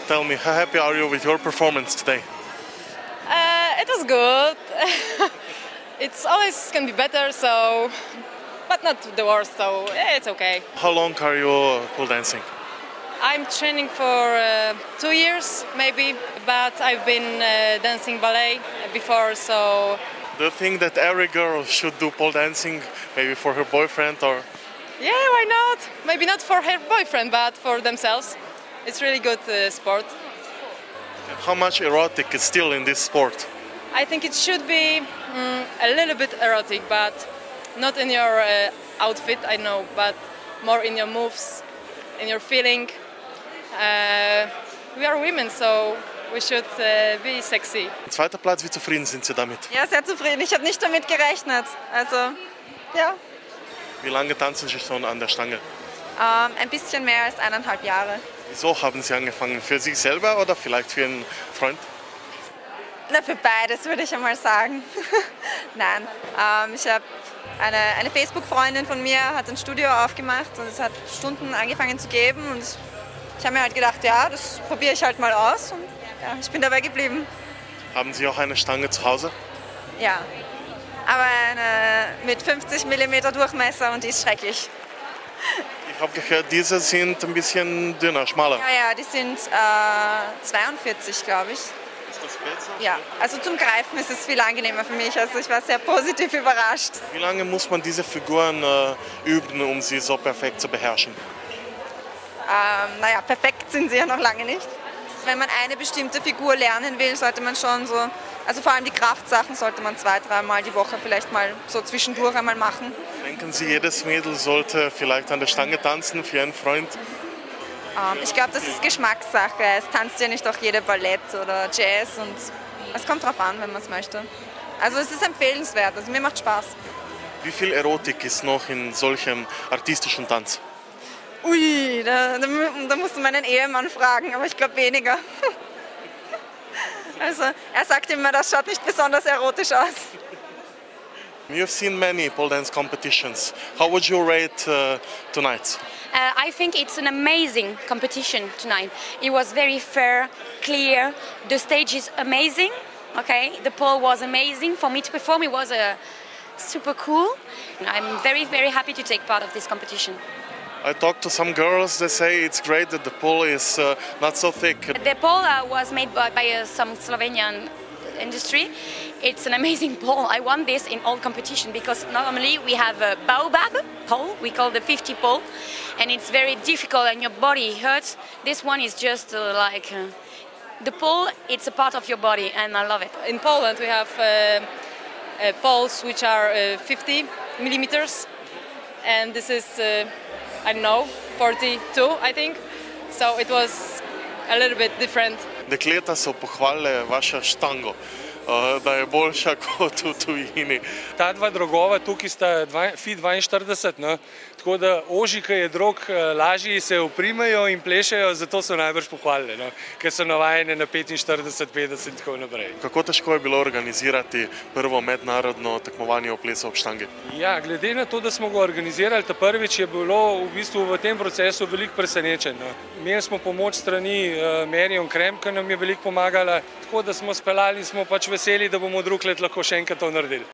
Tell me, how happy are you with your performance today? It was good. It's always can be better, so, but not the worst, so it's okay. How long are you pole dancing? I'm training for 2 years, maybe, but I've been dancing ballet before, so... Do you think that every girl should do pole dancing, maybe for her boyfriend or... Yeah, why not? Maybe not for her boyfriend, but for themselves. It's really good sport. How much erotic is still in this sport? I think it should be a little bit erotic, but not in your outfit, I know, but more in your moves, in your feeling. We are women, so we should be sexy. Zweiter Platz, wie zufrieden sind Sie damit? Ja, sehr zufrieden. Ich habe nicht damit gerechnet. Also, ja. Wie lange tanzen Sie schon an der Stange? Ein bisschen mehr als 1,5 Jahre. Wieso haben Sie angefangen? Für sich selber oder vielleicht für einen Freund? Na, für beides würde ich einmal sagen. Nein, ich habe eine Facebook-Freundin von mir hat ein Studio aufgemacht und es hat Stunden angefangen zu geben und ich habe mir halt gedacht, ja, das probiere ich halt mal aus und ja, ich bin dabei geblieben. Haben Sie auch eine Stange zu Hause? Ja, aber eine mit 50 mm Durchmesser und die ist schrecklich. Ich habe gehört, diese sind ein bisschen dünner, schmaler. Ja, die sind 42, glaube ich. Ist das besser? Ja, also zum Greifen ist es viel angenehmer für mich. Also ich war sehr positiv überrascht. Wie lange muss man diese Figuren üben, um sie so perfekt zu beherrschen? Naja, perfekt sind sie ja noch lange nicht. Wenn man eine bestimmte Figur lernen will, sollte man schon so, also vor allem die Kraftsachen sollte man 2-3 Mal die Woche vielleicht mal so zwischendurch einmal machen. Denken Sie, jedes Mädel sollte vielleicht an der Stange tanzen für einen Freund? Ich glaube, das ist Geschmackssache. Es tanzt ja nicht auch jede Ballett oder Jazz und es kommt drauf an, wenn man es möchte. Also es ist empfehlenswert, also mir macht Spaß. Wie viel Erotik ist noch in solchem artistischen Tanz? Ui, da musst du meinen Ehemann fragen, aber ich glaube weniger. Also er sagt immer, das schaut nicht besonders erotisch aus. You've seen many pole dance competitions. How would you rate tonight? I think it's an amazing competition tonight. It was very fair, clear. The stage is amazing. Okay, the pole was amazing. For me to perform, it was super cool. I'm very, very happy to take part of this competition. I talked to some girls. They say it's great that the pole is not so thick. The pole was made by some Slovenian industry. It's an amazing pole. I won this in all competition because normally we have a baobab pole, we call the 50 pole, and it's very difficult and your body hurts. This one is just the pole, it's a part of your body and I love it. In Poland we have poles which are 50 millimeters and this is, I don't know, 42 I think, so it was a little bit different. Dekleta so pohvalile vašo štango, da je boljša kot v tujini. Ta dva drogova tukaj sta fi 42, no? Tako da ožji, ki je drog, lažji se oprimejo in plešejo, zato so najbrž pohvalili, no? Ker so navajene na 45, 50 in tako naprej. Kako težko je bilo organizirati prvo mednarodno tekmovanje v plesu ob štangi? Ja, glede na to, da smo ga organizirali ta prvič, je bilo v bistvu v tem procesu veliko presenečenj. No? Imeli smo pomoč strani Marion Krem, ki nam je veliko pomagala, tako da smo speljali, smo pač veseli, da bomo drug let lahko še enkrat to naredili.